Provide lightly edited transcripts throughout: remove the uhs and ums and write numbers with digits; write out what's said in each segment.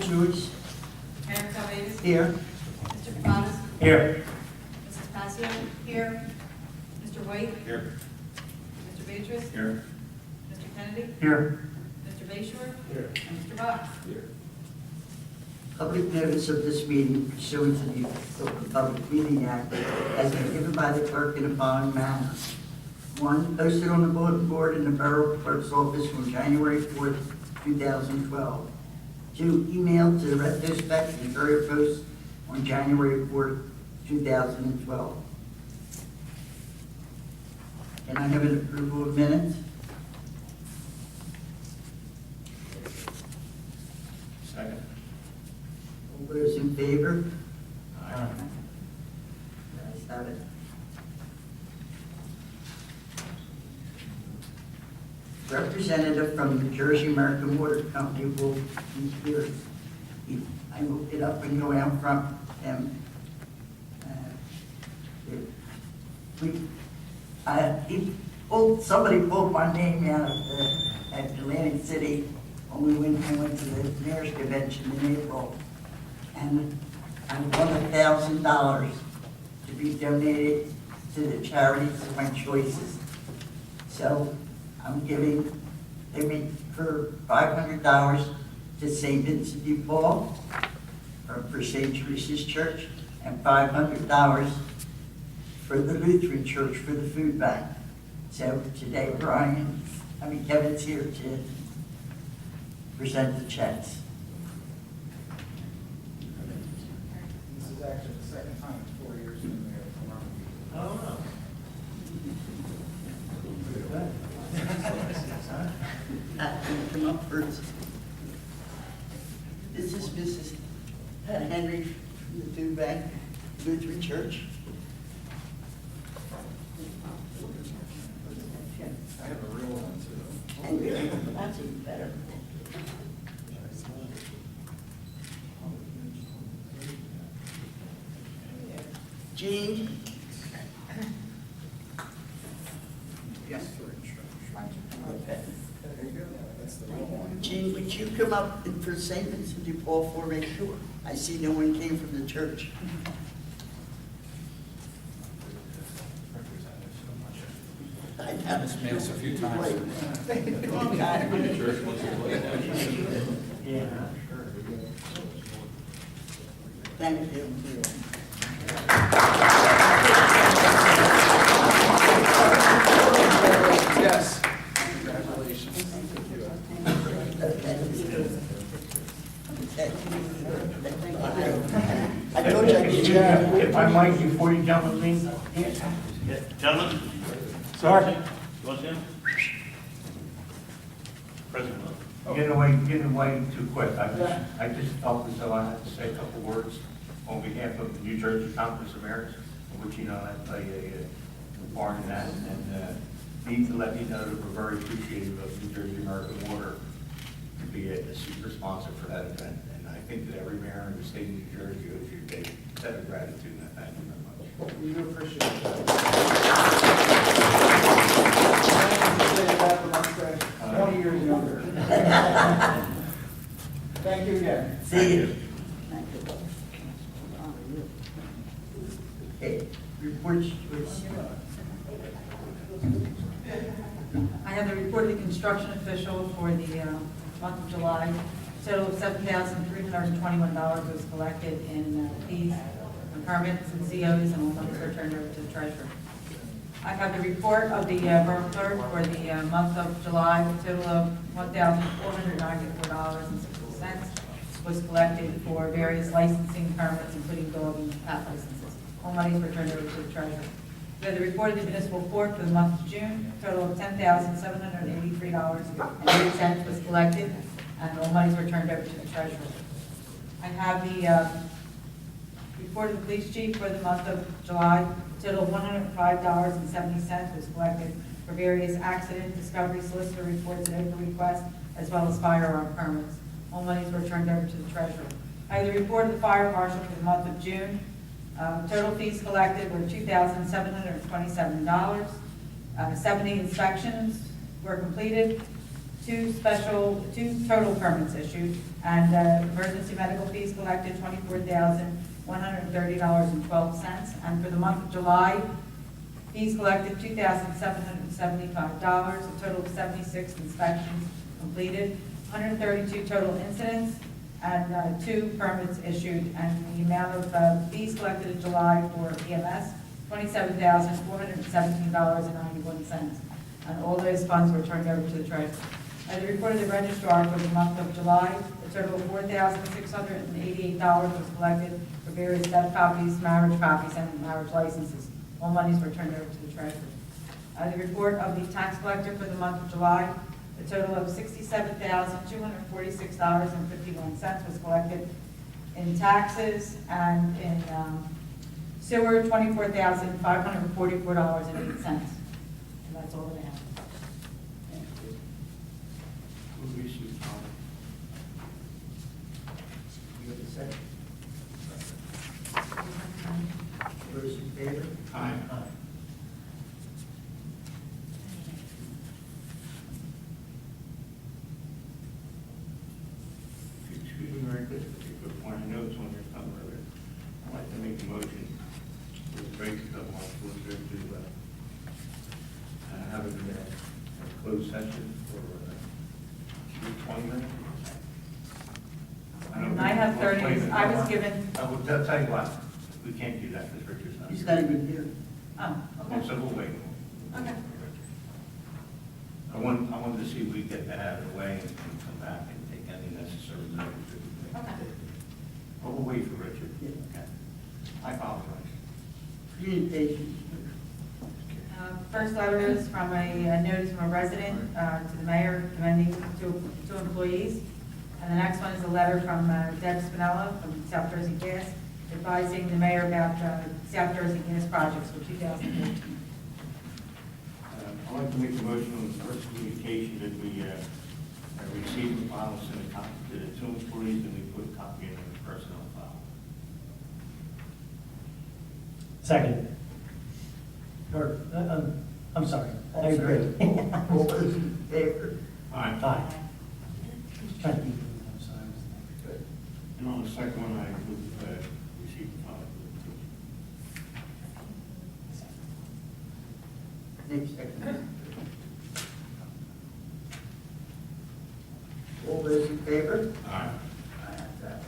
Joyce. Mayor Calvadas. Here. Mr. Cabanas. Here. Mrs. Passios. Here. Mr. White. Here. Mr. Beatrice. Here. Mr. Kennedy. Here. Mr. Bayshore. Here. And Mr. Box. Here. Public notice of this meeting pursuant to the Open Public Meeting Act has been given by the clerk in the following manner. 1, posted on the bulletin board in the Borough Clerk's office on January 4th, 2012. 2, emailed to the retrospect and Courier Post on January 4th, 2012. Can I have an approval of minutes? Second. All those in favor? Aye. Ayes have it. Representative from New Jersey American Water Company will be here. I looked it up and go out front him. Somebody pulled my name out of at Atlantic City when I went to the mayor's convention in April. And I won $1,000 to be donated to the charities of my choices. So I'm giving, for $500 to St. Vincent de Paul, for St. Teresa's Church, and $500 for the Lutheran Church for the food bank. So today Kevin's here to present the checks. This is actually the second time in 4 years in there. Oh, Come up first. This is Mrs. Henry from the food bank, Lutheran Church. I have a real one too. And that's even better. Jean? Yes, for insurance. Okay. There you go. That's the real one. Jean, would you come up and for St. Vincent de Paul for me? Sure. I see no one came from the church. I have This made us a few times. Long time. Yeah. Thank you. Yes. Congratulations. I told you I'd get you. If I might, before you jump with me. Gentlemen. Sorry. You want to stand? President. Getting away too quick. I just felt as though I had to say a couple words on behalf of the New Jersey Conference of Mayors, which you know I play a part in that, and need to let you know that we're very appreciative of New Jersey American Water to be a super sponsor for that event. And I think that every mayor in the state of New Jersey owes you a set of gratitude, and I thank you very much. We do appreciate that. 20 years younger. Thank you again. See you. Okay, reports, please. I have the report of the construction official for the month of July. Total of $7,321 was collected in fees and permits and COs, and all monies were turned over to the treasurer. I have the report of the borough clerk for the month of July. A total of $1,494.60 was collected for various licensing permits, including dog and cat licenses. All monies were turned over to the treasurer. We have the report of the municipal court for the month of June. Total of $10,783.08 was collected, and all monies were turned over to the treasurer. I have the report of the police chief for the month of July. Total of $105.70 was collected for various accident, discovery, solicitor reports, and open requests, as well as firearm permits. All monies were turned over to the treasurer. I have the report of the fire marshal for the month of June. Total fees collected were $2,727. 70 inspections were completed. two total permits issued, and emergency medical fees collected $24,130.12. And for the month of July, fees collected $2,775, a total of 76 inspections completed, 132 total incidents, and 2 permits issued, and the amount of fees collected in July for EMS, $27,417.91. And all those funds were turned over to the treasurer. As report of the registrar for the month of July, a total of $4,688 was collected for various death copies, marriage copies, and marriage licenses. All monies were turned over to the treasurer. The report of the tax collector for the month of July, a total of $67,246.51 was collected in taxes, and in sewer, $24,544.08. And that's all that I have. Move we receive the following. You have a second? Those in favor? Aye. Excuse me, Rick, this particular point, I know it's on your tongue earlier. I'd like to make a motion for the break to come off, to have a closed session for 20 minutes. And I have 30, I was given, I'll tell you what, we can't do that, Ms. Richards. He's not even here. oh, Okay, so okay. we'll wait. Okay. I wanted to see if we get that out of the way and come back and take any necessary measures. Okay. But we'll wait for Richard. Yeah. Okay. I apologize. Communications. First letter is from a notice from a resident to the mayor commending two employees. And the next one is a letter from Deb Spinella from South Jersey Gas advising the mayor about South Jersey Gas projects for 2015. I'd like to make a motion on the first communication that we received and file and send a copy to the 2 employees, and we put a copy in the personnel file. Second. Or, I'm sorry, I agree. All those in favor? Aye. Aye. Trying to be, I'm sorry. Good. And on the second one, I move receive and file. Next second. All those in favor? Aye. Ayes have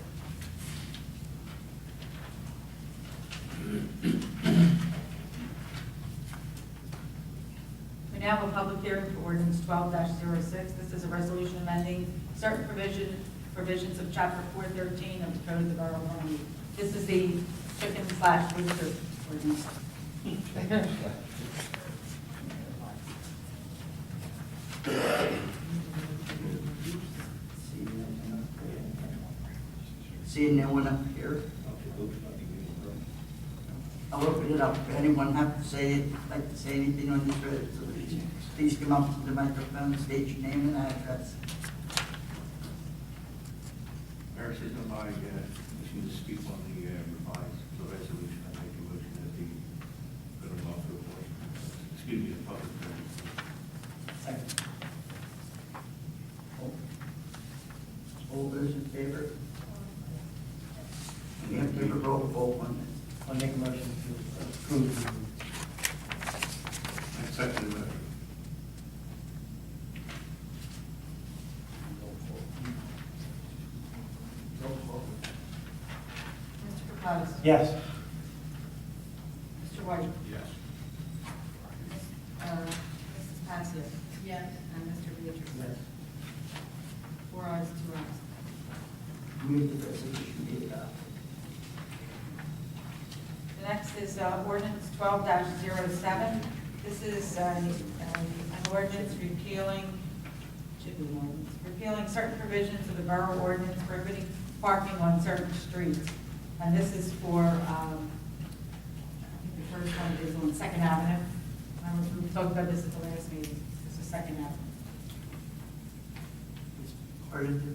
We now have a public hearing for ordinance 12-06. This is a resolution amending certain provisions of chapter 413 of the Code of the Borough of Runnemede. This is the chicken/rooster ordinance. Seeing no one up here, I'll open it up. If anyone have to say, like to say anything on this resolution, please come up to the microphone, state your name and address. Mayor, says nobody wishing to speak on the revised resolution. I make a motion that the good of law for the board. Excuse me, the public hearing. Second. All those in favor? We have to give a roll call on this. I'll make a motion to approve. I second the motion. Roll call. Mr. Capelli. Yes. Mr. White. Yes. Mrs. Passios. Yes. And Mr. Beatrice. Yes. 4 ayes, 2 ayes. Move the resolution be adopted. The next is ordinance 12-07. This is an ordinance repealing certain provisions of the borough ordinance prohibiting parking on certain streets. And this is for, I think the first one is on 2nd Avenue. We talked about this at the last meeting. This is 2nd Avenue. It's part of the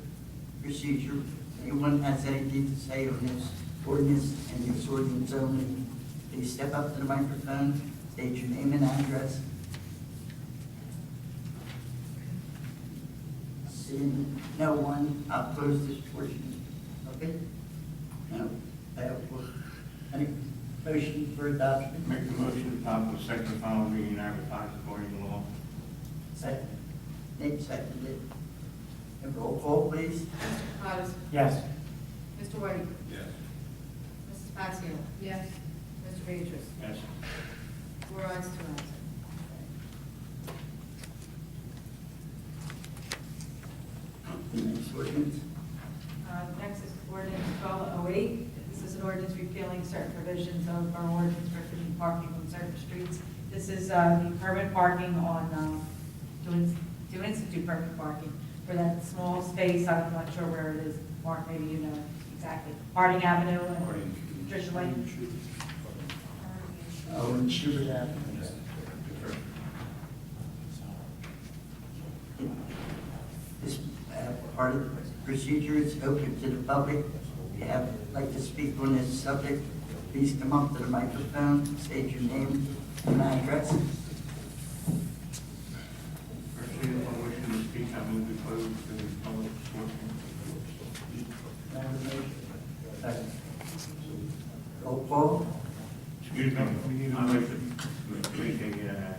procedure. Anyone has anything to say on this ordinance and this ordinance only, please step up to the microphone, state your name and address. Seeing no one, I'll close this portion. Okay? Now, any motion for adoption? Make the motion to adopt the second and final reading and advertise according to law. Second. Nate seconded. And roll call, please. Mr. Cottis? Yes. Mr. White? Yes. Mrs. Passios? Yes. Mr. Beatrice? Yes. 4 ayes, 2 absent. The next ordinance. Next is ordinance 1208. This is an ordinance repealing certain provisions of our ordinance prohibiting parking on certain streets. This is the permit parking on, to institute permit parking for that small space. I'm not sure where it is. Mark, maybe you know exactly. Harding Avenue and Patricia Lane. Oh, and Schubert Avenue. This part of the procedure is open to the public. If you have, like to speak on this subject, please come up to the microphone, state your name and address. First reading on motion to speak, I move to close the public portion. Second. Roll call. Excuse me, I'd like to make a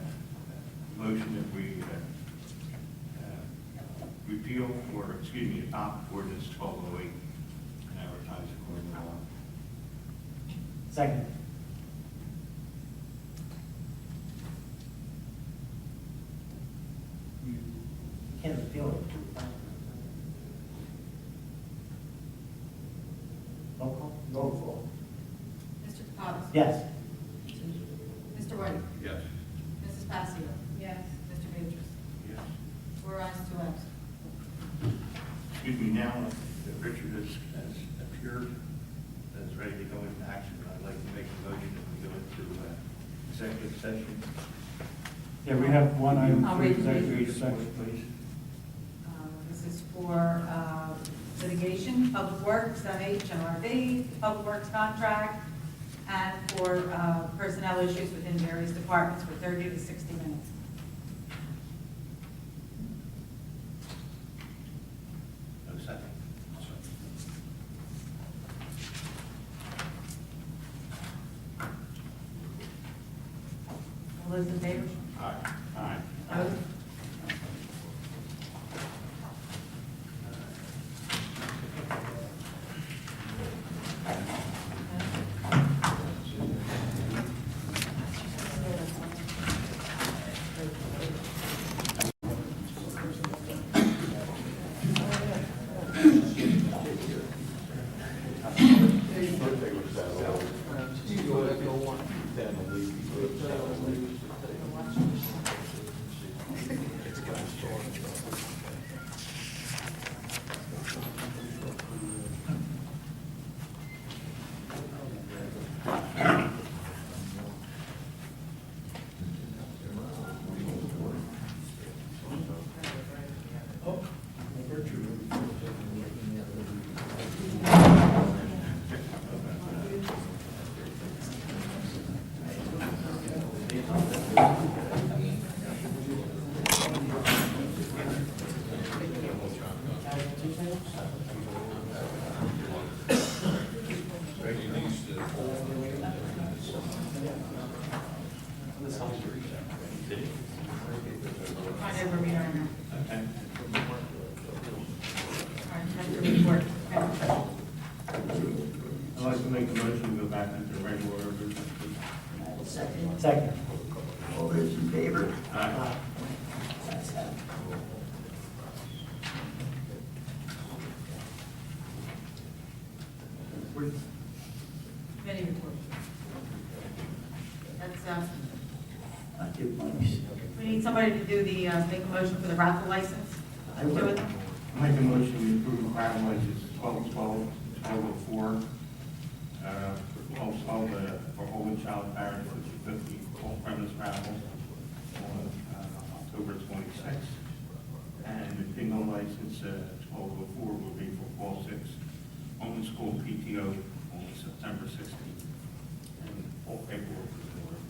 motion that we repeal or, excuse me, adopt ordinance 1208 and advertise according to law. Second. You can't appeal it. Roll call? Roll call. Mr. Cottis? Yes. Mr. White? Yes. Mrs. Passio? Yes. Mr. Beatrice? Yes. 4 ayes, 2 absent. Excuse me, now that Richard has appeared, is ready to go into action, I'd like to make a motion that we go into executive session. Yeah, we have one item I'll for read the executive Please, session. please. This is for litigation, Public Works, MH and RV, Public Works contract, and for personnel issues within various departments for 30 to 60 minutes. No second. All those in favor? Aye. Aye. Opposed? Find over me right now. Okay. All right, that's the report. Okay. I'd like to make a motion to go back into regular order of business. please. Second. Second. All those in favor? Aye. Ayes have it. Committee report. That's, I give Mike's. we need somebody to do the, make a motion for the raffle license. I will. Do it. I make a motion to approve the gravel license 1212, 1204, for 1212, for Holy Child Parish, 50 off-premise raffle on October 26th. And the bingo license 1204 will be for fall 6 home school PTO on September 16th. And all paperwork is in order.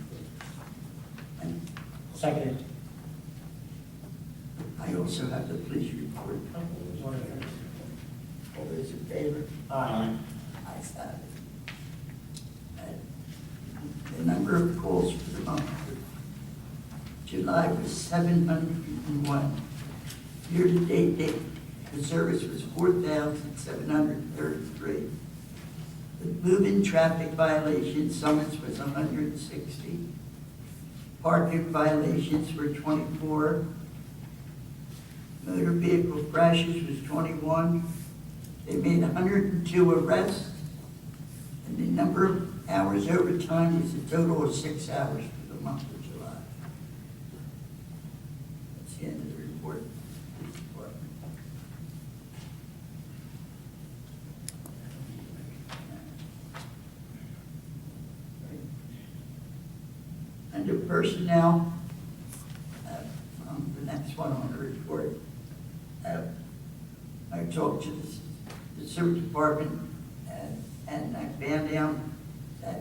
And Second. I I also have the police report. All those in favor? Aye. Ayes have it. The number of calls for the month of July was 701. Year-to-date, the service was 4,733. The move-in traffic violation summons was 160. Parking violations were 24. Motor vehicle crashes was 21. They made 102 arrests. And the number of hours overtime was a total of 6 hours for the month of July. That's the end of the report. Police Department. Under personnel, the next one on the report, I talked to the sewer department, and I found out that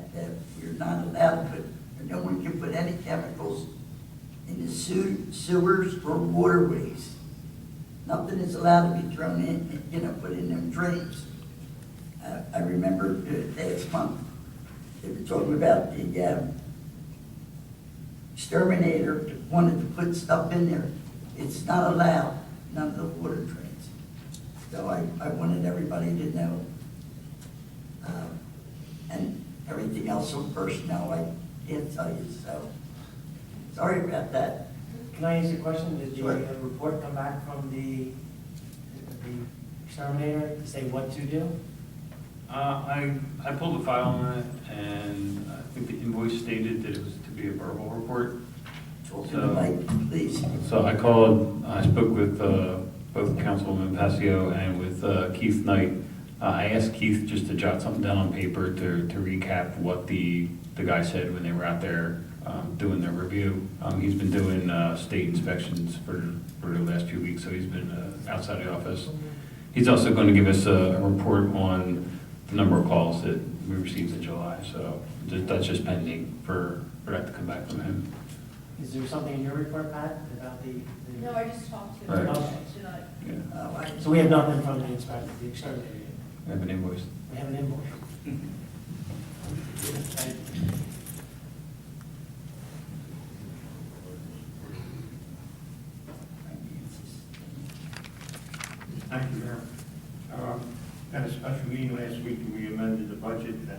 we're not allowed to put, or no one can put any chemicals in the sewers or waterways. Nothing is allowed to be thrown in, put in them drains. I remember last month, they were talking about the exterminator wanted to put stuff in there. It's not allowed, none of the water drains. So I wanted everybody to know. And everything else on personnel, I can't tell you, so sorry about that. Can I ask you a question? Did the Sure. report come back from the exterminator to say what to do? I pulled the file on it, and I think the invoice stated that it was to be a verbal report. Talk to the mic, please. So I spoke with both Councilwoman Passio and with Keith Knight. I asked Keith just to jot something down on paper to recap what the guy said when they were out there doing their review. He's been doing state inspections for the last few weeks, so he's been outside the office. He's also going to give us a report on the number of calls that we received in July, so that's just pending for that to come back from him. Is there something in your report, Pat, about the? No, I just talked to Right. them Okay. tonight. Yeah, So we have nothing from the inspector, the exterminator? I have an invoice. We have an invoice. Thank you, Mayor. Had a special meeting last week, and we amended the budget and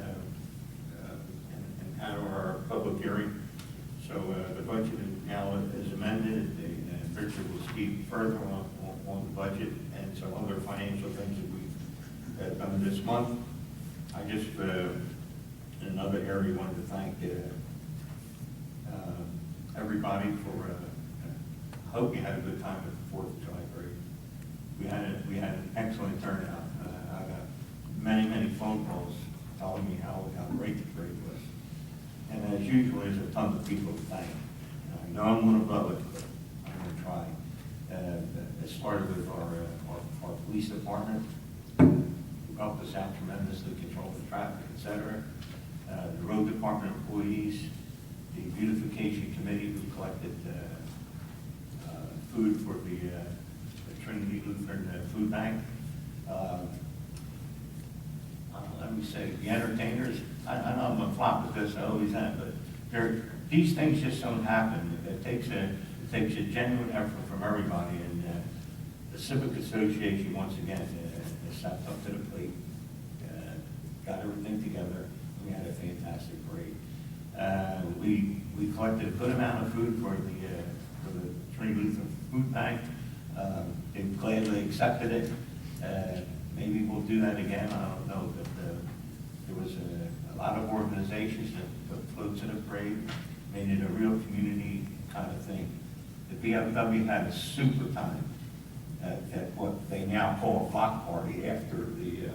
had our public hearing. So the budget now is amended, and Richard will speak further on the budget and some other financial things that we've done this month. I just, in another area, wanted to thank everybody for, I hope you had a good time at the 4th of July parade. We had an excellent turnout. I got many phone calls telling me how great the parade was. And as usual, there's a ton of people to thank. I know I'm going to blow it, but I'm going to try. It started with our police department, who helped us out tremendously, control the traffic, et cetera. The road department employees, the beautification committee who collected food for the Trinity Lutheran Food Bank. Let me say, the entertainers, I know I'm a flop with this, I always am, but these things just don't happen. It takes a genuine effort from everybody, and the Civic Association, once again, has stepped up to the plate, got everything together. We had a fantastic parade. We collected a good amount of food for the Trinity Lutheran Food Bank. They gladly accepted it. Maybe we'll do that again, I don't know, but there was a lot of organizations that put floats in the parade, made it a real community kind of thing. The BFW had a super time at what they now call a block party after the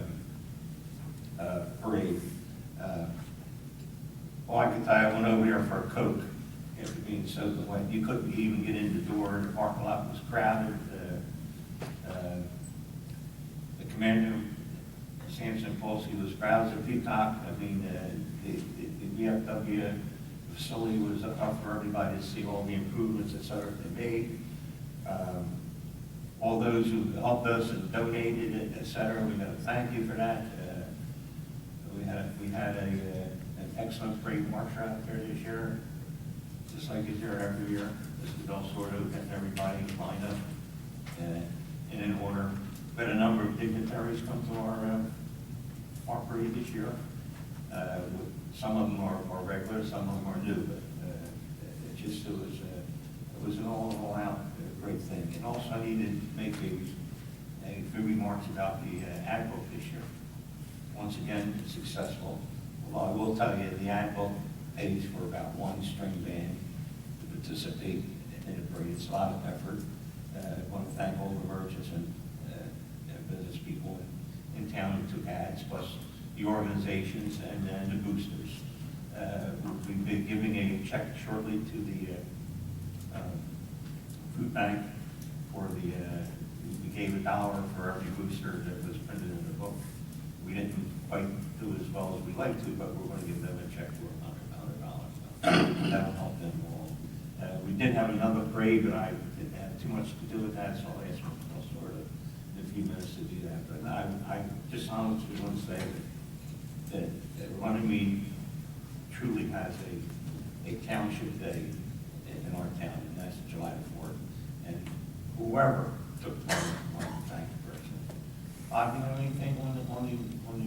parade. All I can tell you, I went over there for a Coke after being soaked wet. You couldn't even get in the door, the parking lot was crowded. The commander, Samson Polsky, was proud as a peacock. I mean, the VFW facility was up for everybody to see all the improvements, et cetera, they made. all those who helped us and donated, et cetera. We got to thank you for that. We had an excellent parade march out there this year, just like it's there every year. This is all sort of getting everybody lined up and in order. We had a number of dignitaries come to our parade this year. Some of them are regular, some of them are new, but it was an all out great thing. And also I need to make a few remarks about the ad book this year. Once again, successful. Well, I will tell you, the ad book pays for about one string band to participate in the parade. It's a lot of effort. I want to thank all the merchants and business people in town who took ads, plus the organizations and then the boosters. We've been giving a check shortly to the food bank for we gave $1 for every booster that was printed in the book. We didn't quite do as well as we'd like to, but we're going to give them a check for $100. That'll help them all. We did have another parade, but I didn't have too much to do with that, so I'll ask Mr. Sort of in a few minutes to do that. But I just honestly want to say that Runnemede truly has a township day in our town, and that's July the 4th. And whoever took part, I want to thank the person. Bob, you have anything on the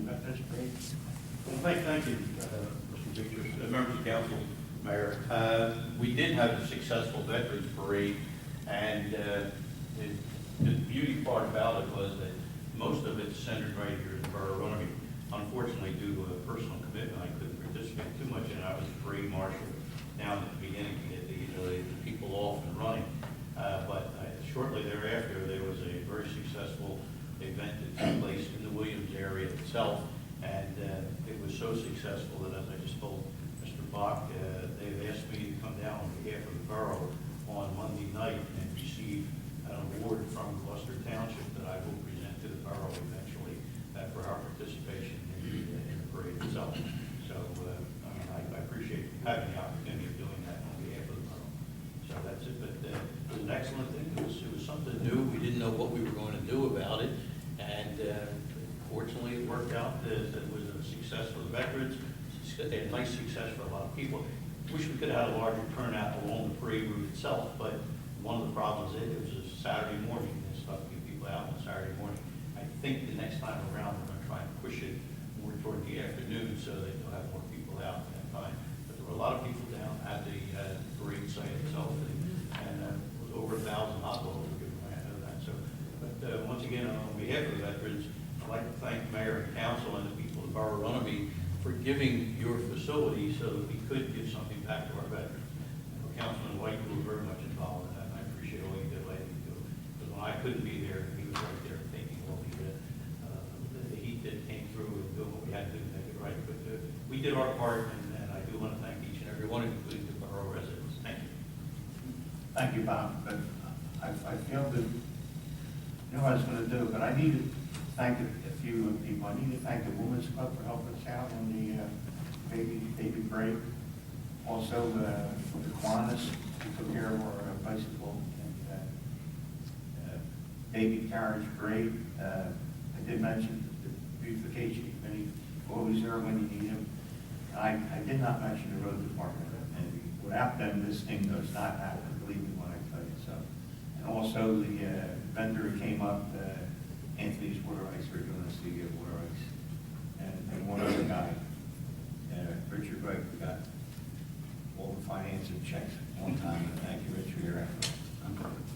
Veterans Parade? Well, thank you, Mr. Victor, members of council, Mayor. We did have a successful Veterans Parade, and the beauty part about it was that most of it's centered right here in the Borough of Runnemede. Unfortunately, due to a personal commitment, I couldn't participate too much in it. I was the parade marshal down at the beginning to get the people off and running. But shortly thereafter, there was a very successful event that took place in the Williams area itself, and it was so successful that, as I just told Mr. Bach, they've asked me to come down on behalf of the borough on Monday night and receive an award from Gloucester Township that I will present to the borough eventually for our participation in the parade itself. So I appreciate having the opportunity of doing that on behalf of the borough. So that's it. But it was an excellent thing. It was something new. We didn't know what we were going to do about it, and fortunately it worked out. It was a success for the veterans. A nice success for a lot of people. Wish we could have had a larger turnout along the parade route itself, but one of the problems is it was a Saturday morning. It's tough to get people out on Saturday morning. I think the next time around we're going to try and push it more toward the afternoon so that you'll have more people out at that time. But there were a lot of people down at the parade site itself, and it was over 1,000 hot dogs were given away. I know that. So, but once again, on behalf of the veterans, I'd like to thank the mayor and council and the people of Borough Runnemede for giving your facility so that we could give something back to our veterans. Councilman White, you were very much involved in that, and I appreciate all you did, letting me do. Because when I couldn't be there, he was right there taking all the heat that came through and doing what we had to do to make it right. But we did our part, and I do want to thank each and every one of you, including the borough residents. Thank you. Thank you, Bob. But I feel that, you know what I was going to do, but I need to thank a few people. I need to thank the Women's Club for helping us out on the baby parade. Also, the Kiwanis who took care of our bicycle and baby carriage parade. I did mention the beautification committee, always there when you need them. I did not mention the road department, and without them, this thing does not happen, believe me when I tell you so. And also, the vendor who came up, Anthony's Water Ice, we're going to see Water Ice. And one other guy, Richard Wright, we got all the finance and checks one time, and thank you, Richard, for your effort.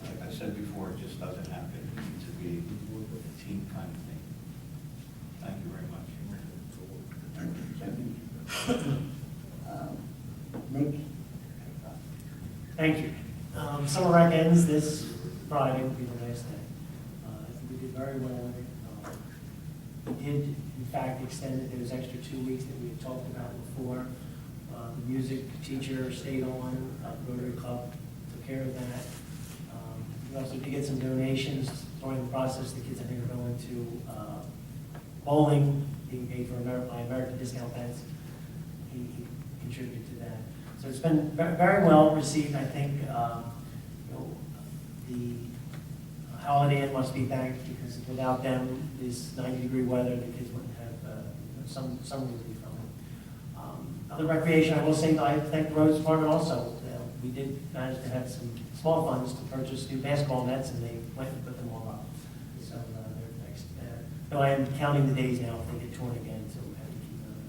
Like I said before, it just doesn't happen. It needs to be a team kind of thing. Thank you very much. Nick? Thank you. Summer rec ends this Friday, will be the last day. I think we did very well with it. We did, in fact, extend it. There was extra 2 weeks that we had talked about before. The music teacher stayed on. The Rotary Club took care of that. We also did get some donations during the process. The kids, I think, are going to bowling, being paid for by American Discount Pens. He contributed to that. So it's been very well received. I think the Holiday Inn must be thanked, because without them, this 90-degree weather, the kids wouldn't have some relief from it. Other recreation, I will say, I thank the roads department also. We did manage to have some small funds to purchase new basketball nets, and they went and put them all up. So they're next. No, I am counting the days now if they get torn again, so we have to keep an eye on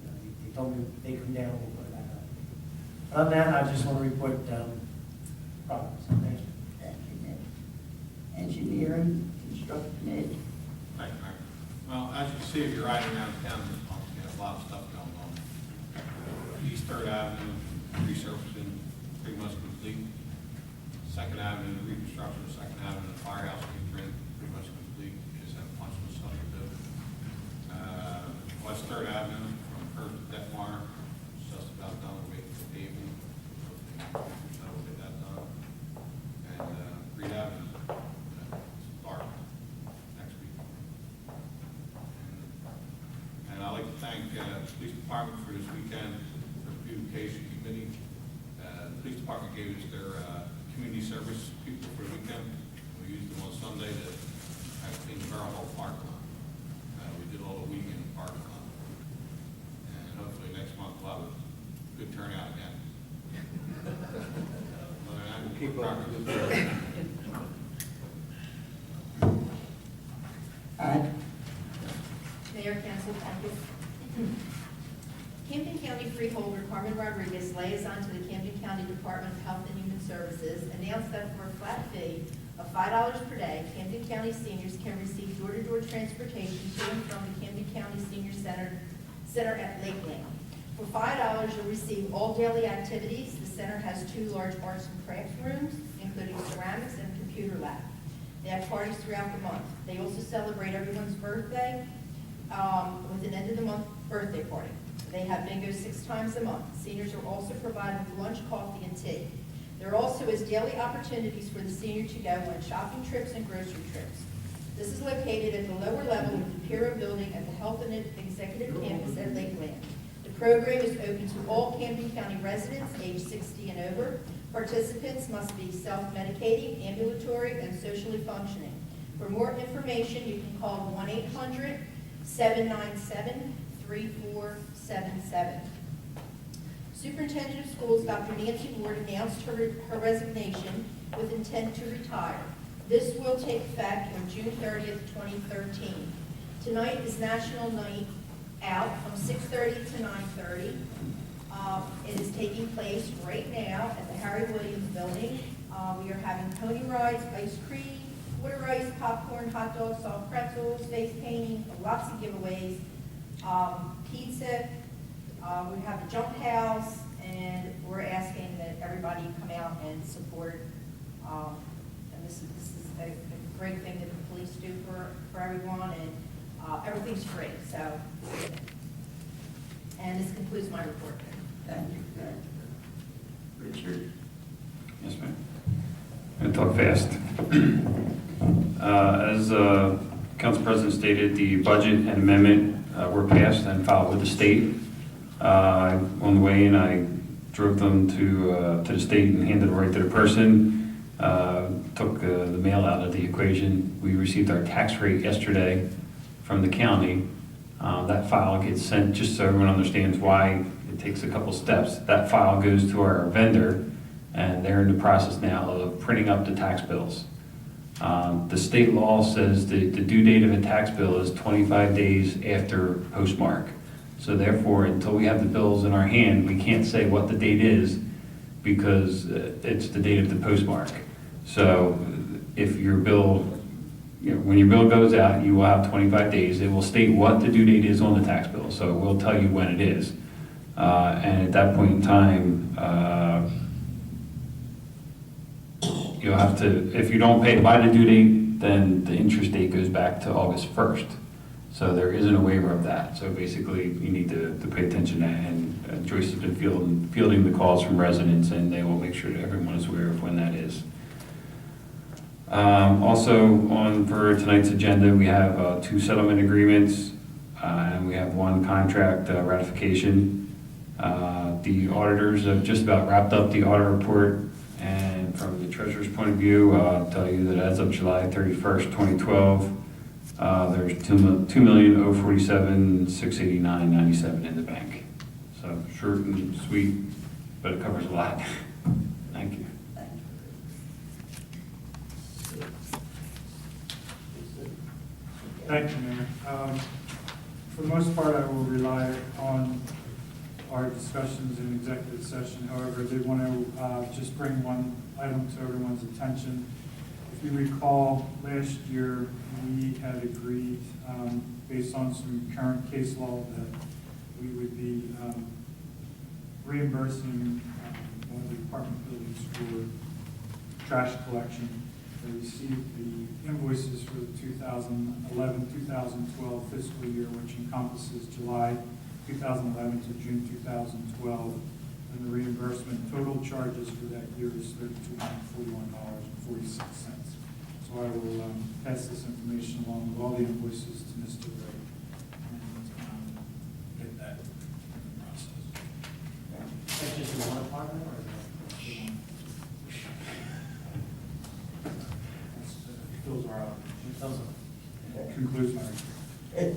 that. They told me if they come down, we'll put it back up. Other than that, I just want to report progress. Thank you. Thank you, Nick. Engineering, construction aid. Thank you, Mayor. Well, as you can see, if you're riding around town this month, you have a lot of stuff going on. East Third Avenue, resurfacing, pretty much complete. Second Avenue, reconstruction of Second Avenue, the firehouse reprint, pretty much complete. Just have a bunch of stuff to do. West Third Avenue, from Perth to Detmar, it's just about done, waiting for paving. So we'll get that done. And Reed Avenue, start next week. And I'd like to thank the police department for this weekend, for the beautification committee. The police department gave us their community service people for the weekend. We used them on Sunday to clean the Borough Hall parking lot. We did all the weekend parking lot. And hopefully next month we'll have a good turnout again. Other than that, we'll keep progress. Mayor, Council, thank you. Camden County Freeholder Carmen Rodriguez, liaison to the Camden County Department of Health and Human Services, announced that for a flat fee of $5 per day, Camden County seniors can receive door-to-door transportation to and from the Camden County Senior Center at Lakeland. For $5, you'll receive all daily activities. The center has 2 large arts and crafts rooms, including ceramics and computer lab. They have parties throughout the month. They also celebrate everyone's birthday with an end-of-the-month birthday party. They have bingo 6 times a month. Seniors are also provided with lunch, coffee, and tea. There also is daily opportunities for the senior to go on shopping trips and grocery trips. This is located at the lower level of the Piro Building at the Health and Executive Campus at Lakeland. The program is open to all Camden County residents age 60 and over. Participants must be self-medicating, ambulatory, and socially functioning. For more information, you can call 1-800-797-3477. Superintendent of Schools, Dr. Nancy Ward, announced her resignation with intent to retire. This will take effect on June 30th, 2013. Tonight is National Night Out from 6:30 to 9:30. It is taking place right now at the Harry Williams Building. We are having pony rides, ice cream, water ice, popcorn, hot dogs, soft pretzels, face painting, lots of giveaways, pizza. We have a jump house, and we're asking that everybody come out and support. And this is a great thing that the police do for everyone, and everything's free. So, and this concludes my report. Thank you. Richard? Yes, ma'am. I'm going to talk fast. As Council President stated, the budget and amendment were passed and filed with the state. On the way in, I drove them to the state and handed it right to the person. Took the mail out of the equation. We received our tax rate yesterday from the county. That file gets sent, just so everyone understands why it takes a couple steps. That file goes to our vendor, and they're in the process now of printing up the tax bills. The state law says the due date of a tax bill is 25 days after postmark. So therefore, until we have the bills in our hand, we can't say what the date is because it's the date of the postmark. So if your bill, when your bill goes out, you will have 25 days. It will state what the due date is on the tax bill, so it will tell you when it is. And at that point in time, you'll have to, if you don't pay by the due date, then the interest date goes back to August 1st. So there isn't a waiver of that. So basically, you need to pay attention to that. And Joyce has been fielding the calls from residents, and they will make sure that everyone is aware of when that is. Also, for tonight's agenda, we have 2 settlement agreements, and we have 1 contract ratification. The auditors have just about wrapped up the audit report, and from the treasurer's point of view, I'll tell you that as of July 31st, 2012, there's $2,047,689.97 in the bank. So short and sweet, but it covers a lot. Thank you. Thank you, Mayor. For the most part, I will rely on our discussions in executive session. However, I did want to just bring one item to everyone's attention. If you recall, last year, we had agreed, based on some current case law, that we would be reimbursing one of the apartment buildings for trash collection. They received the invoices for the 2011-2012 fiscal year, which encompasses July 2011 to June 2012. And the reimbursement total charges for that year is $3,241.46. So I will pass this information along with all the invoices to Mr. Ray and get that in the process. That's just in one apartment or? Those are out. Those are- That concludes my report. Thank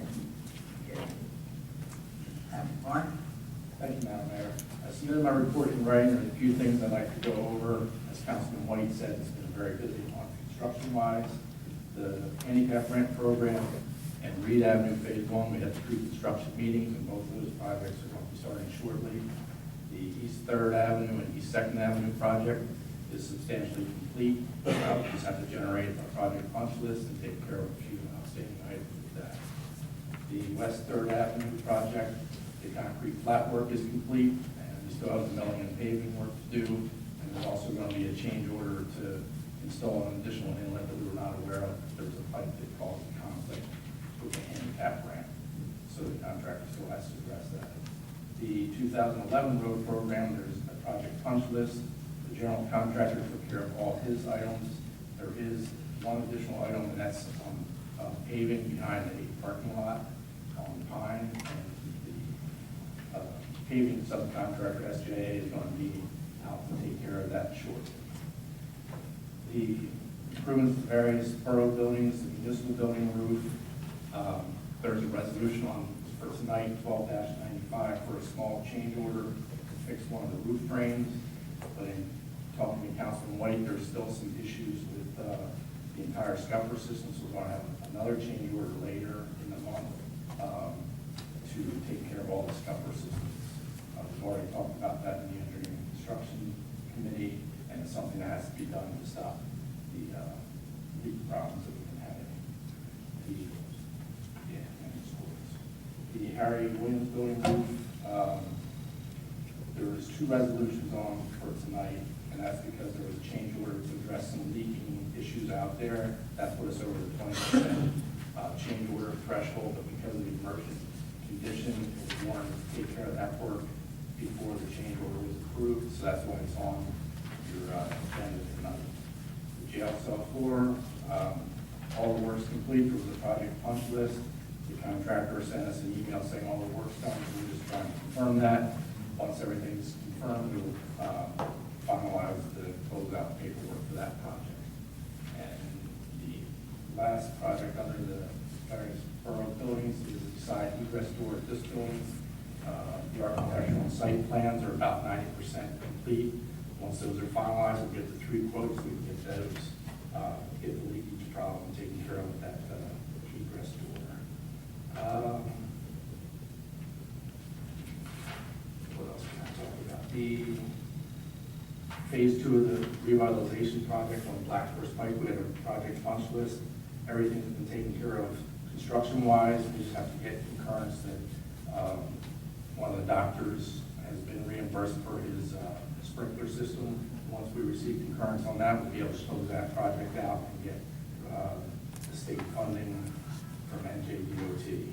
you. Mark? Thank you, Madam Mayor. I submitted my report in writing. There's a few things I'd like to go over. As Councilman White said, it's been very busy on construction-wise. The handicap rent program and Reed Avenue Phase 1, we had 3 construction meetings, and both of those projects are going to be starting shortly. The East 3rd Avenue and East 2nd Avenue project is substantially complete. We just have to generate a project punch list and take care of a few outstanding items with that. The West 3rd Avenue project, the concrete flat work is complete, and we still have the milling and paving work to do. And there's also going to be a change order to install an additional inlet that we were not aware of. There was a pipe that caused a conflict with the handicap ramp, so the contractor still has to address that. The 2011 road program, there's a project punch list. The general contractor took care of all his items. There is one additional item, and that's paving behind the parking lot on Pine. And the paving subcontractor, SJA, is going to be out to take care of that shortly. The improvements to various borough buildings, the municipal building roof, there's a resolution on for tonight, 12-95, for a small change order to fix one of the roof frames. But in talking to Councilman White, there's still some issues with the entire scupper system, so we're going to have another change order later in the month to take care of all the scupper systems. We've already talked about that in the engineering and construction committee, and it's something that has to be done to stop the leak problems that we've been having in schools. The Harry Williams building roof, there was 2 resolutions on for tonight, and that's because there was a change order to address some leaking issues out there. That put us over the 20% change order threshold, but because of the emergent condition, it was warranted to take care of that work before the change order was approved, so that's why it's on your agenda tonight. The jail cell floor, all the work's complete. There was a project punch list. The contractor sent us an email saying all the work's done, so we're just trying to confirm that. Once everything's confirmed, we will finalize the closeout paperwork for that project. And the last project under the various borough buildings is the side egress door at this building. The architectural site plans are about 90% complete. Once those are finalized, we'll get the 3 quotes, we can get those, get the leakage problem taken care of with that egress door. What else can I talk about? The phase 2 of the revitalization project on Blackford Pike, we have a project punch list. Everything's been taken care of construction-wise. We just have to get concurrence that one of the doctors has been reimbursed for his sprinkler system. Once we receive concurrence on that, we'll be able to close that project out and get the state funding from NJDOT.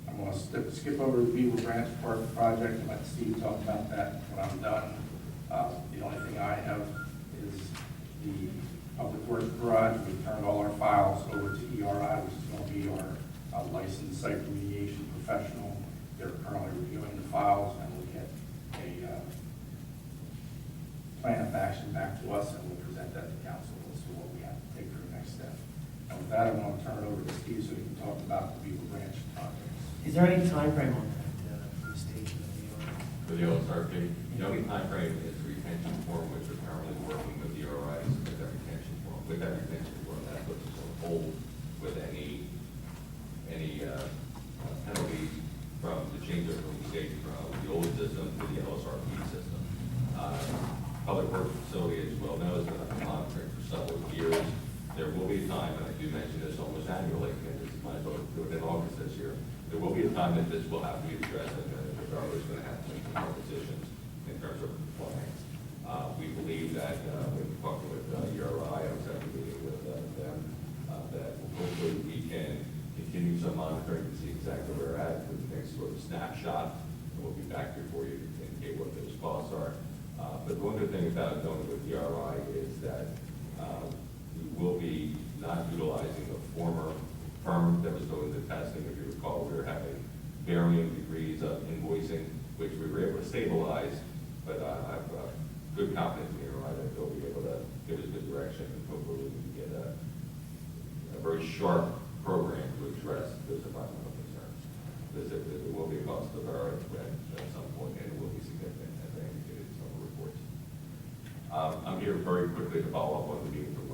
I'm going to skip over the Beagle Branch Park project and let Steve talk about that when I'm done. The only thing I have is the Public Works Garage. We've turned all our files over to ERI, which is going to be our licensed site remediation professional. They're currently reviewing the files, and we'll get a plan of action action back to us, and we'll present that to council as to what we have to take for the next step. And with that, I want to turn it over to Steve so he can talk about the Beaver Branch projects. Is there any timeframe on that, for the station of the yard? For the OSRP, the only timeframe is the retention form, which we're currently working with the RIs with that retention form. With that retention form, that puts us on hold with any penalties from the change over from the old system to the LSRP system. Public Works Facility, as you well knows, that I've been monitoring for several years. There will be a time, and I do mention this almost annually, and this might as well do it in August this year, there will be a time that this will have to be addressed, and the borough is going to have to make some decisions in terms of compliance. We believe that, when we're talking with URI, I was at a meeting with them, that hopefully we can continue some monitoring to see exactly where we're at with the next sort of snapshot, and we'll be back here for you to indicate what those costs are. But one good thing about going with URI is that we will be not utilizing the former firm that was doing the testing. If you recall, we were having varying degrees of invoicing, which we were able to stabilize, but I have good confidence in URI that they'll be able to give us good direction, and hopefully we can get a very sharp program to address those environmental concerns. There will be a cost to the borough at some point, and it will be significant, as I indicated in some of the reports. I'm here very quickly to follow up on the meeting from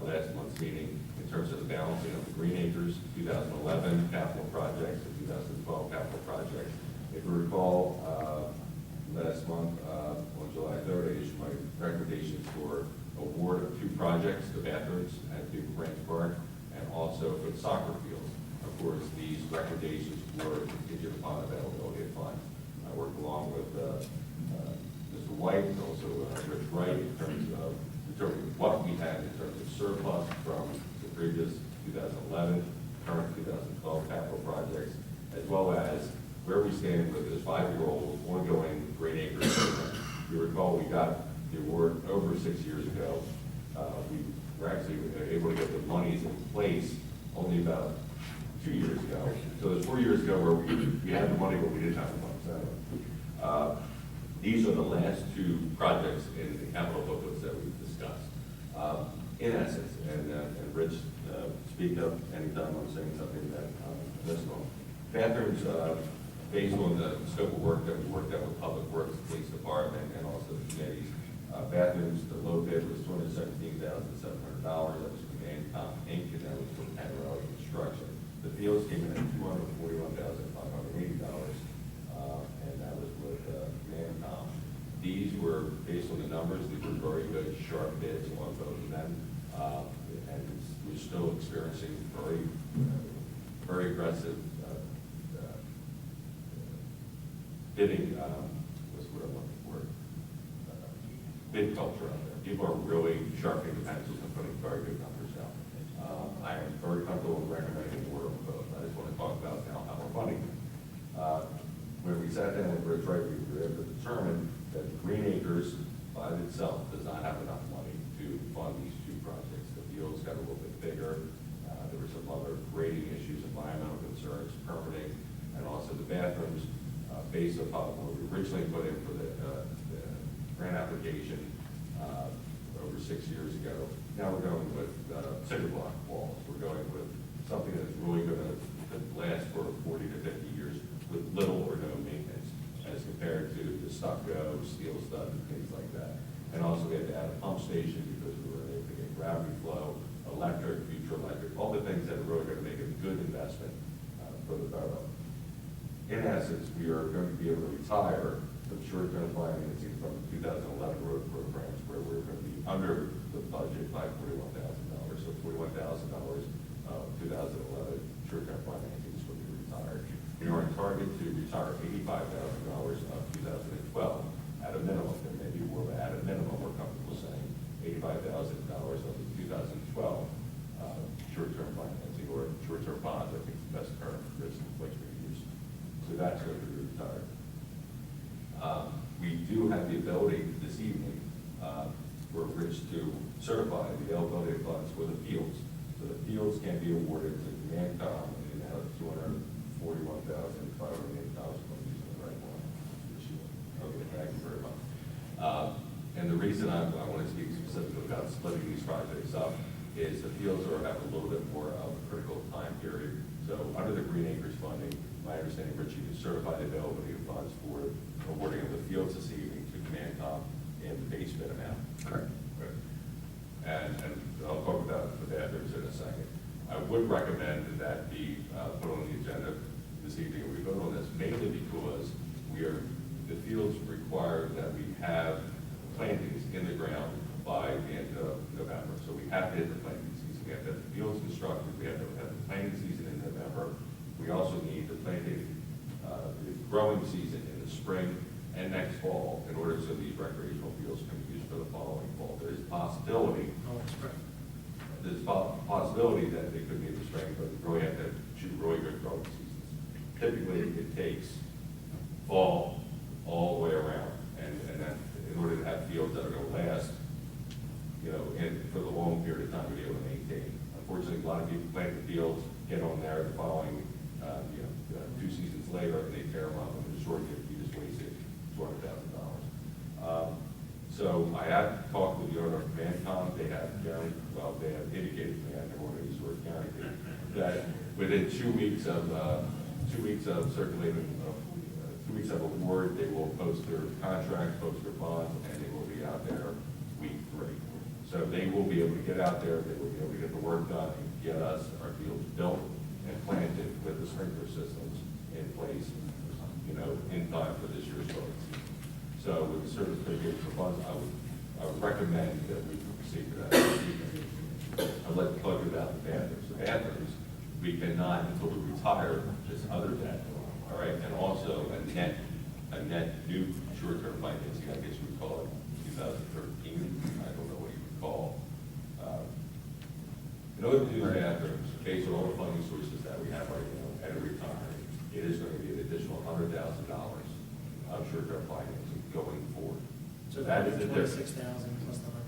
last month's meeting in terms of the balancing of the Green Acres 2011 capital projects and 2012 capital projects. If you recall, last month on July 3rd, I issued my recommendations for award of 2 projects, the bathrooms at Beaver Branch Park, and also for the soccer fields. Of course, these recommendations were contingent upon availability of funds. I worked along with Mr. White and also Rich Wright in terms of determining what we had in terms of surplus from the previous 2011, current 2012 capital projects, as well as where we stand with this 5-year-old ongoing Green Acres program. You recall we got the award over 6 years ago. We were actually able to get the monies in place only about 2 years ago. So there's 4 years ago where we had the money, but we didn't have the money. So, these are the last 2 projects in the capital booklets that we've discussed. In essence, and Rich, speak up anytime I'm saying something that this one. Bathrooms, based on the scope of work that we worked out with Public Works, Police Department, and also the committees, bathrooms, the low bid was $217,700. That was from Mancom Inc., and that was from Penrose Construction. The fields came in at $241,580, and that was with Mancom. These were, based on the numbers, these were very good, sharp bids on both of them, and we're still experiencing very aggressive bidding, what's the word I'm looking for? Bid culture out there. People are really sharpening the pencils and putting very good numbers out. I am very comfortable with recommending the order of both. I just want to talk about now how we're funding them. When we sat down with Rich Wright, we were able to determine that Green Acres by itself does not have enough money to fund these 2 projects. The fields got a little bit bigger. There were some other grading issues, environmental concerns, permitting, and also the bathrooms. Based upon what we originally put in for the grant application over 6 years ago. Now we're going with cinder block walls. We're going with something that's really going to last for 40 to 50 years with little or no maintenance as compared to the stucco, steel stud, and things like that. And also we had to add a pump station because we were able to get gravity flow, electric, future electric, all the things that are really going to make a good investment for the borough. In essence, we are going to be able to retire some short-term financing from the 2011 road programs where we're going to be under the budget by $41,000. So $41,000 of 2011 short-term financing is going to be retired. We are on target to retire $85,000 of 2012 at a minimum. There may be more, but at a minimum, we're comfortable saying $85,000 of the 2012 short-term financing or short-term bonds. I think is the best term for this, which we use. So that's going to be retired. We do have the ability this evening for Rich to certify the availability of funds for the fields. So the fields can be awarded to Mancom in the amount of $241,508. I'm using the right one. Okay, thank you very much. And the reason I want to speak specifically about splitting these projects up is the fields are have a little bit more of a critical time period. So under the Green Acres funding, my understanding, Rich, you can certify the availability of funds for awarding of the fields this evening to CommandCom in the base bid amount. Correct. Right. And I'll talk about the bathrooms in a second. I would recommend that be put on the agenda this evening, and we vote on this mainly because the fields require that we have plantings in the ground by the end of November. So we have to hit the planting season. We have to have the fields constructed. We have to have the planting season in November. We also need the the growing season in the spring and next fall in order so these recreational fields can be used for the following fall. There is a possibility, that they could be in the spring, but we really have to shoot really good growing seasons. Typically, it takes fall all the way around, and then in order to have fields that are going to last, and for the long period of time to be able to maintain. Unfortunately, a lot of people plant the fields, get on there the following, 2 seasons later, and they tear them up, and in a short you just wasted $200,000. So I have talked with the owner of CommandCom. They have indicated to me, I never want to use the word guaranteed, that within 2 weeks of circulating, 2 weeks of award, they will post their contract, post their bonds, and they will be out there week 3. So they will be able to get out there, they will be able to get the work done and get us our fields built and planted with the sprinkler systems in place, in time for this year's growing season. So with the certificate for funds, I would recommend that we proceed to that. I'd like to talk about the bathrooms. The bathrooms, we cannot, until we retire this other debt, all right, and also a net new short-term financing, I guess we call it 2013, I don't know what you would call. In order to do the bathrooms, based on all the funding sources that we have right now at a retirement, it is going to be an additional $100,000 of short-term financing going forward. So that is the difference. 126,000 plus the 100.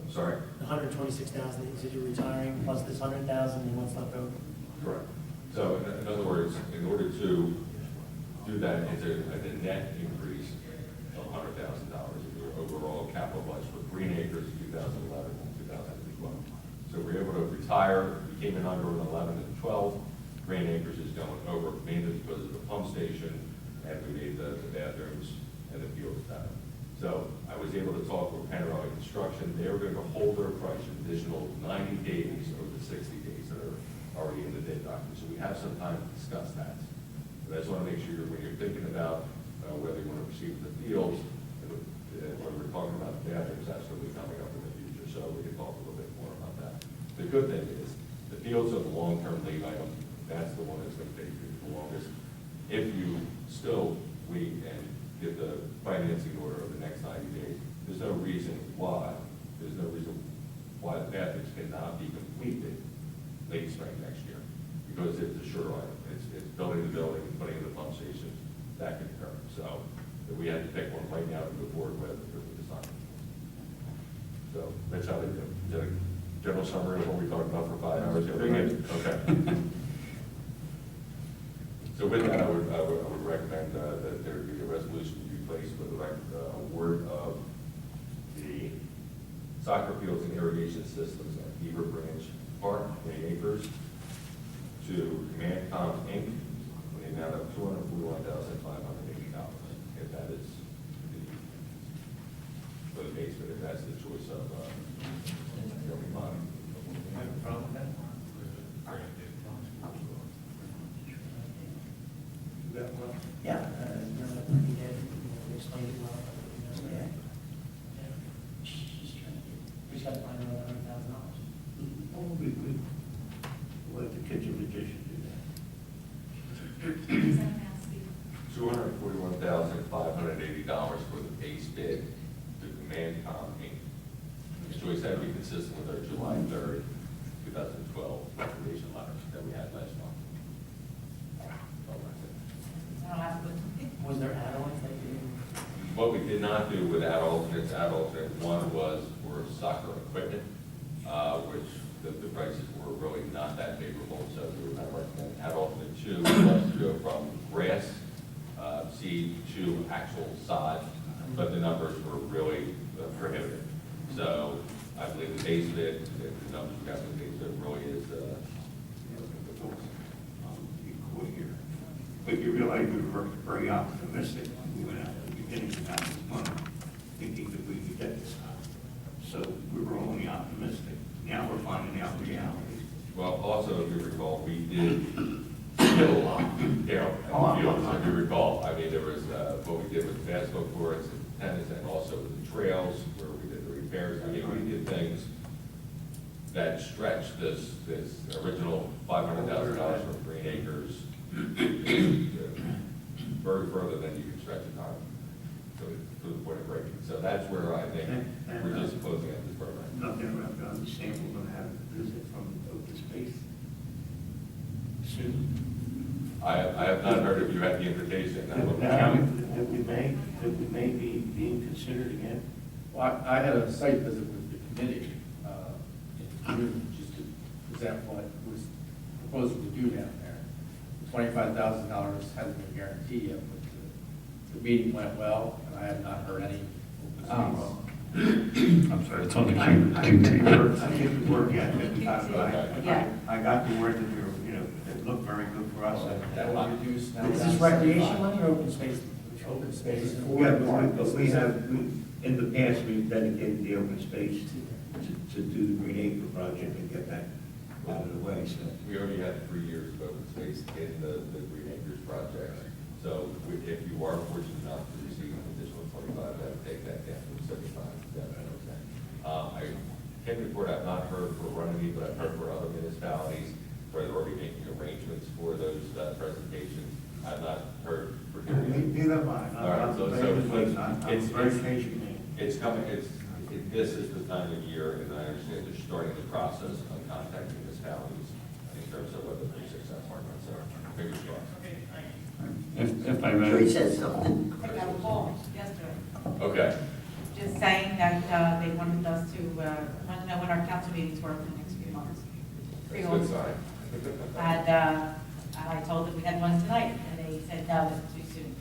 I'm sorry? The 126,000, you said you're retiring, plus this 100,000, and what's left over? Correct. So in other words, in order to do that, it's a net increase of $100,000 in your overall capital budget for Green Acres 2011 and 2012. So we're able to retire, we came in under in 11 and 12. Green Acres is going over mainly because of the pump station, and we made the bathrooms and the fields better. So I was able to talk with Panorama Construction. They were going to hold their price an additional 90 days over the 60 days that are already in the bid document. So we have some time to discuss that. But I just want to make sure when you're thinking about whether you want to proceed with the fields, when we're talking about the bathrooms, that's going to be coming up in the future. So we can talk a little bit more about that. The good thing is the fields are the long-term lead item. That's the one that's going to take you the longest. If you still wait and get the financing order over the next 90 days, there's no reason why the bathrooms cannot be completed late spring next year, because it's a sure item. It's building the building, putting in the pump stations, that can occur. So if we had to pick one right now to move forward with, it would be design. So that's how they do. Is that a general summary of what we talked about for 5 hours? Okay. So with that, I would recommend that there be a resolution to be placed for the award of the soccer fields and irrigation systems at Beaver Branch Park, 20 acres, to CommandCom Inc. in the amount of $241,580. If that is for the base, but if that's the choice of governing body. You have a problem with that? Yeah. He did, explained it well. Yeah. We just got to find another $100,000. Oh, we let the kitchen magician do $241,580 for the base bid to CommandCom Inc. This choice had to be consistent with our July 3rd, 2012 recommendation letter that we had last month. Was there add-ons that you didn't? What we did not do with add alternate one was for soccer equipment, which the prices were really not that favorable, so we were not recommending add alternate 2 was to go from grass seed to actual sod, but the numbers were really face of it, the numbers we got on the face of it really is, But you realize we were very optimistic when we went out at the beginning of this month, thinking that we could get this done. So we were only optimistic. Now we're finding out reality. well, also, if you recall, we did a lot down at the fields, if you recall. I mean, there was, what we did with basketball courts and tennis, and also with the trails, where we did the repairs. I mean, we did things that stretched this original $500,000 from Green Acres very further than you can stretch it on, so to the point of breaking. So that's where I think we're just closing out this program. Nothing around to understand we're going to have a visit from open space soon. I have not heard if you had the invitation. I will- That we may be being considered again. Well, I had a site visit with the committee in June, just to present what was proposed to do down there. $25,000 hasn't been guaranteed yet, but the meeting went well, and I have not heard any. I'm sorry, it's on the I Q tape. didn't work yet, Yeah. I got the word that we were, it looked very good for us. That was reduced now. Is this recreation money or open space? Open space. Yeah, but we have, in the past, we've dedicated the open space to do the Green Acre project and get that out of the way, so. We already had 3 years of open space in the Green Acres project. So if you are fortunate enough to receive an additional 25, that would take that down to 75. I can report I've not heard for Runnemede, but I've heard for other municipalities where they're already making arrangements for those presentations. I've not heard for here. Neither have I. All right, so I'm very patient man. it's coming, this is the time of year, and I understand they're starting the process of contacting municipalities in terms of whether they're successful or not, so fingers crossed. If I Joey may, said something. I got a call yesterday, Okay, just saying that they wanted us to, want to know when our council meetings were for the next few months. that's a good sign. And I told them we had one tonight, and they said, no, that's too soon.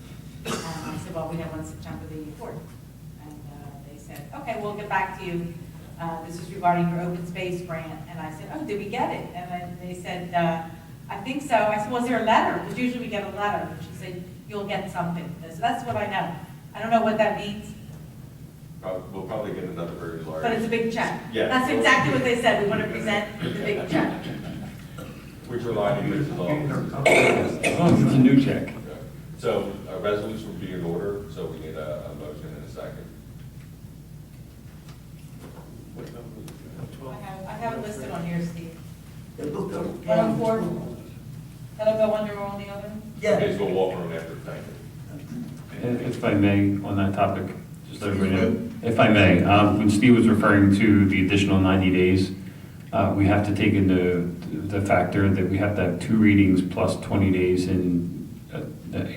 And I said, well, we have one September the 4th. And they said, okay, we'll get back to you. This is regarding your open space grant. And I said, oh, did we get it? And then they said, I think so. I said, was there a letter? Because usually we get a letter. And she said, you'll get something. So that's what I know. I don't know what that means, We'll probably get another very large. but it's a big check. Yeah. That's exactly what they said. We want to present the big check. Which we're lining this along. oh, it's a new check. So a resolution would be in order, so we need a motion and a second. I have it listed on here, Steve. The book of. 104. That'll go under all the other? Okay, Yeah. so we'll walk around after, thank you. If I may, on that topic, just so everybody know, if I may, when Steve was referring to the additional 90 days, we have to take into the factor that we have to have 2 readings plus 20 days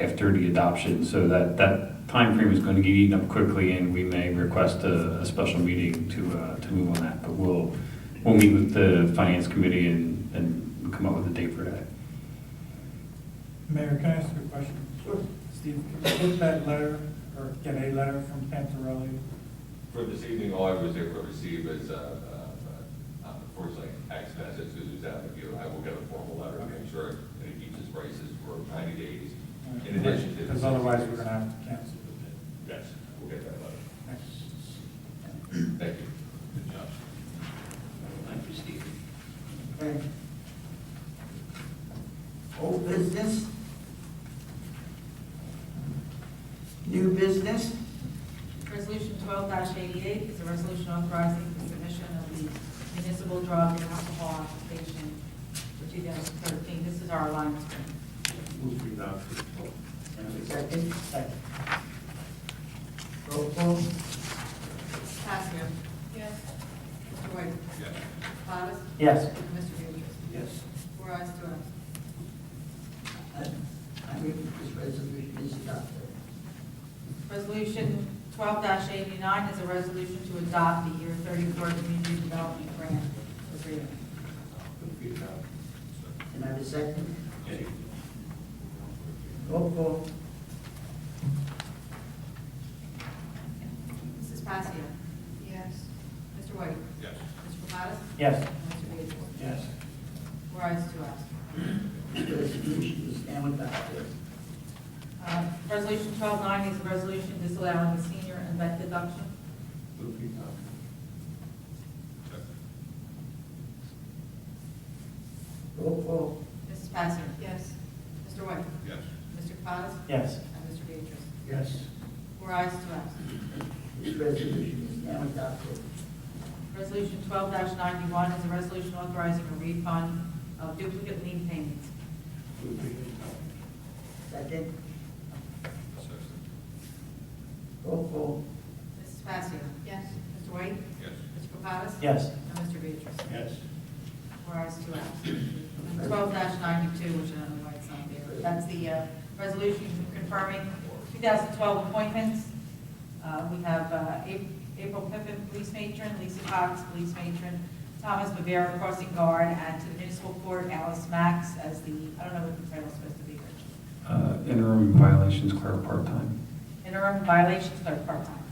after the adoption, so that timeframe is going to get eaten up quickly, and we may request a special meeting to move on that. But we'll meet with the finance committee and come up with a date for that. Mayor, can I ask you a question? Sure. Steve, can you get that letter, or get a letter from Pantarelli? For this evening, all I was able to receive is, unfortunately, text message, because it's out of the field. I will get a formal letter to make sure that it keeps its prices for 90 days. In addition to. Because otherwise, we're gonna have to cancel the bid. Yes, we'll get that letter. Thanks. Thank you. Good job. Thank you, Steve. Okay. Old business? New business? Resolution 12-88 is a resolution authorizing the submission of the municipal drug and alcohol application for 2013. This is our Alliance grant. Move to adopt. Second? Second. Roll call? Passio. Yes. Mr. White. Yes. Thomas. Yes. Mr. Beatrice. Yes. 4 ayes, 2 absent. I move this resolution is adopted. Resolution 12-89 is a resolution to adopt the year 34 Community Development Grant Agreement. Move to adopt. Can I have a second? Yes. Roll call? Mrs. Passio. Yes. Mr. White. Yes. Mr. Yes. Mr. Beatrice? Yes. Four ayes, two absent. This resolution is now adopted. Resolution 1290 is a resolution disallowing the senior event deduction. Move the adoption. Second. Roll call. Mrs. Passier? Yes. Mr. White? Yes. Mr. Kaponis? Yes. And Mr. Beatrice? Yes. Four ayes, two absent. This resolution is now adopted. Resolution 12-91 is a resolution authorizing a refund of duplicate lien payments. Move the adoption. Second. Second. Roll call. Mrs. Passier? Yes. Mr. White? Yes. Mr. Kaponis? Yes. And Mr. Beatrice? Yes. Four ayes, two absent. 12-92, which I don't know why it's not there. That's the resolution confirming 2012 appointments. We have April Pippin, police matron, Lisa Cox, police matron, Thomas Bavera, crossing guard, and to the municipal court, Alice Max as the, I don't know what the title's supposed to be, Rich. Interim violations clerk part-time. Interim violations clerk, part-time.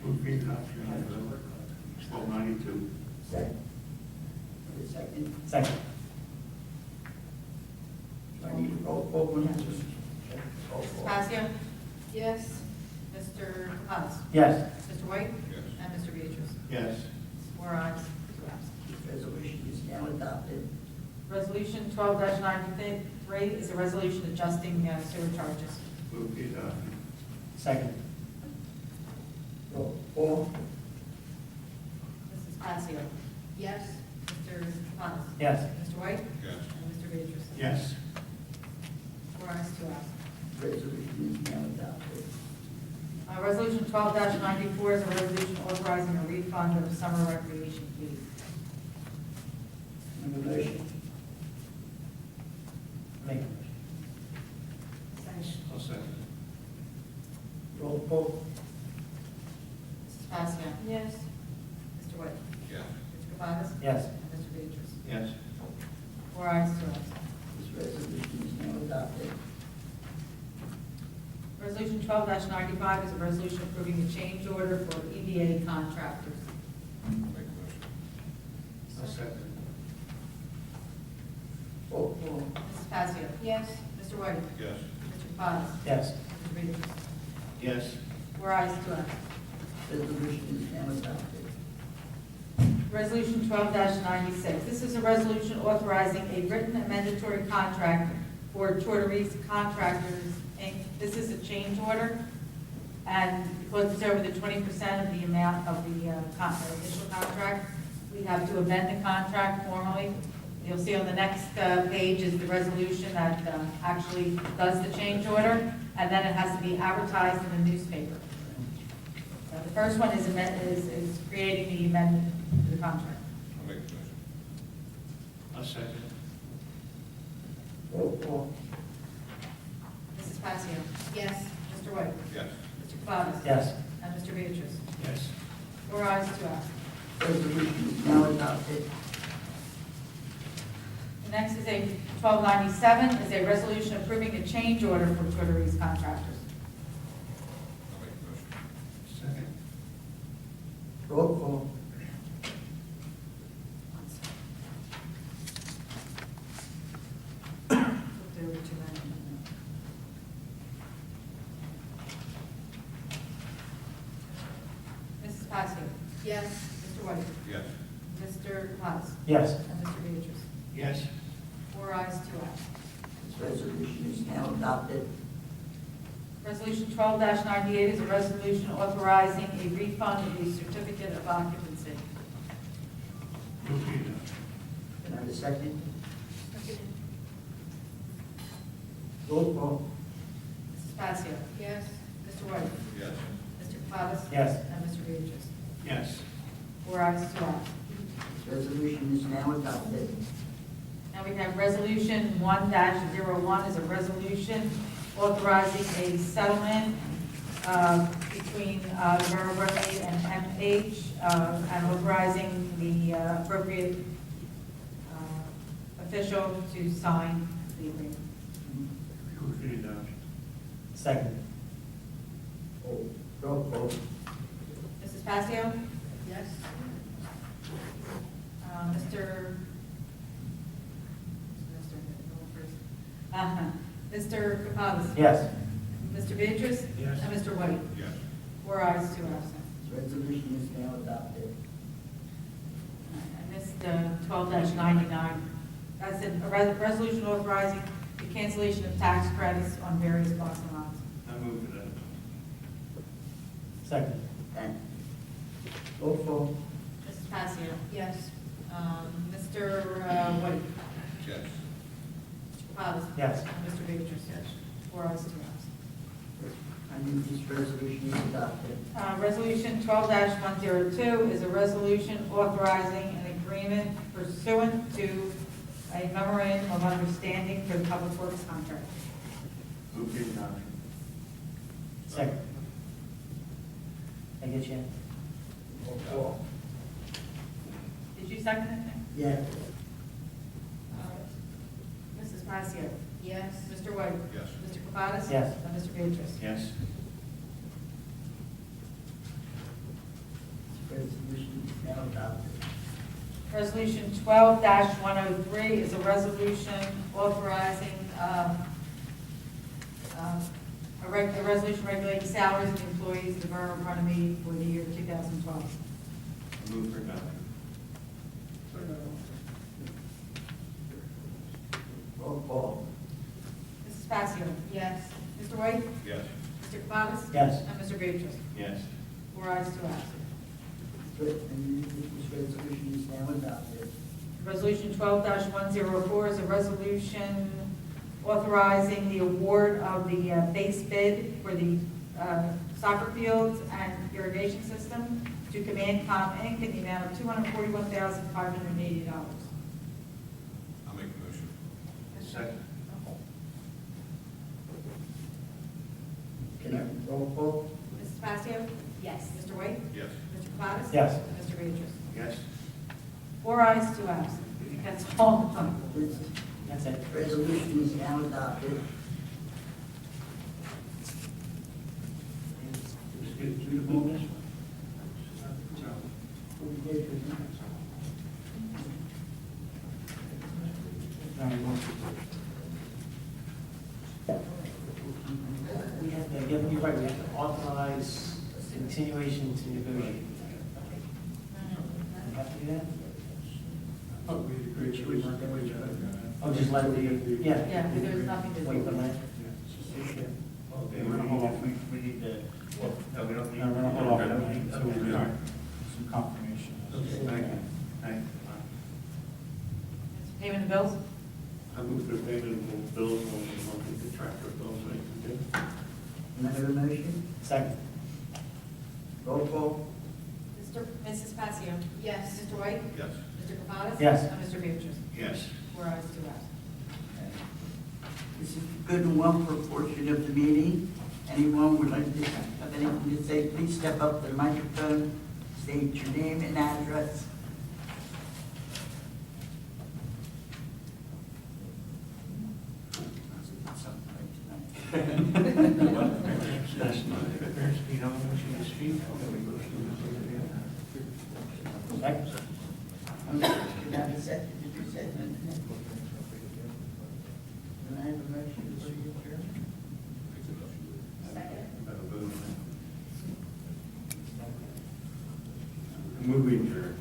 Move the adoption of 1292. Second. Second. Second. Do I need a roll call on this? Roll Mrs. call. Passier? Yes. Mr. Kaponis? Yes. Mr. White? Yes. And Mr. Beatrice? Yes. Four ayes, two absent. This resolution is now adopted. Resolution 12-93 is a resolution adjusting sewer charges. Move the adoption. Second. Roll call. Mrs. Passier? Yes. Mr. Kaponis? Yes. Mr. White? Yes. And Mr. Beatrice? Yes. Four ayes, two absent. Resolution is now adopted. Resolution 12-94 is a resolution authorizing a refund of summer recreation fees. Have a motion. Make a motion. I'll second. Roll call. Mrs. Passier? Yes. Mr. White? Yes. Mr. Kaponis? Yes. And Mr. Beatrice? Yes. Four ayes, two absent. This resolution is now adopted. Resolution 12-95 is a resolution approving a change order for EVA contractors. Make a motion. I'll second. Roll call. Mrs. Passier? Yes. Mr. White? Yes. Mr. Kaponis? Yes. Mr. Beatrice? Yes. Four ayes, two absent. Resolution is now adopted. Resolution 12-96. This is a resolution authorizing a written and mandatory contract for Tortorese Contractors, Inc. This is a change order, and because it's over the 20% of the amount of the initial contract, we have to amend the contract formally. You'll see on the next page is the resolution that actually does the change order, and then it has to be advertised in the newspaper. The first one is creating the amendment to the contract. I'll make the motion. I'll second. Roll call. Mrs. Passier? Yes. Mr. White? Yes. Mr. Kaponis? Yes. And Mr. Beatrice? Yes. Four ayes, two absent. Resolution is now adopted. The next is a 1297, is a resolution approving a change order for Tortorese Contractors. I'll make the motion. Second. Roll call. Flipped over to that. Mrs. Passier? Yes. Mr. White? Yes. Mr. Kaponis? Yes. And Mr. Beatrice? Yes. Four ayes, two absent. This resolution is now adopted. Resolution 12-98 is a resolution authorizing a refund of the certificate of occupancy. Move the adoption. Can I have a second? Second. Roll call. Mrs. Passier? Yes. Mr. White? Yes. Mr. Kaponis? Yes. And Mr. Beatrice? Yes. Four ayes, two absent. This resolution is now adopted. Now we have Resolution 1-01 is a resolution authorizing a settlement between Borough Meeting and MH and authorizing the appropriate official to sign the agreement. Move the adoption. Second. Roll call. Mrs. Passier? Yes. Mr. Kapadas? Yes. Mr. Beatrice? Yes. And Mr. White? Yes. 4 ayes, 2 absent. This resolution is now adopted. I missed 12-99. That's a resolution authorizing the cancellation of tax credits on various blocks and lots. I move for that. Second. And roll call. Mrs. Passios? Yes. Mr. White? Yes. Mr. Kapadas? Yes. And Mr. Beatrice? Yes. 4 ayes, 2 absent. I move this resolution is adopted. Resolution 12-102 is a resolution authorizing an agreement pursuant to a memorandum of understanding for the public works contract. Move for adoption. Second. I get you. Roll call. Did you second it, Nick? Yes. Mrs. Passios? Yes. Mr. White? Yes. Mr. Kapadas? Yes. And Mr. Beatrice? Yes. This resolution is now adopted. Resolution 12-103 is a resolution authorizing a resolution regulating salaries of employees of the Borough of Runnemede for the year 2012. I move for adoption. Roll call. Mrs. Passios? Yes. Mr. White? Yes. Mr. Kapadas? Yes. And Mr. Beatrice? Yes. 4 ayes, 2 absent. And this resolution is now adopted. Resolution 12-104 is a resolution authorizing the award of the base bid for the soccer fields and irrigation system to Command Com Inc. in the amount of $241,580. I'll make the motion. Second. Can I roll call? Mrs. Passios? Yes. Mr. White? Yes. Mr. Kapadas? Yes. And Mr. Beatrice? Yes. 4 ayes, 2 absent. That's all. This That's it. resolution is now adopted. Let's get through the bonus. We have to, you're right, we have to authorize continuation to negotiate. We have to do that? Oh, just let the, yeah. Yeah, but there's nothing to do. Wait for that. Okay, we're gonna hold off. We need to, well, no, we don't need. No, we're gonna hold off Okay. until we get some confirmation. Okay, thank you. Thank you. Payment of bills? I move for payment of bills on the monthly contractor bills, I can do. Can I have a motion? Second. Roll call. Mrs. Passios? Yes. Mr. White? Yes. Mr. Kapadas? Yes. And Mr. Beatrice? Yes. 4 ayes, 2 absent. This is the good and welfare portion of the meeting. Anyone would like to have anything to say, please step up to the microphone, state your name and address. That's not it. You know, when she was speaking, Second. Can I have a second? Did you say that? Can I have a motion to adjourn? Moving adjourned.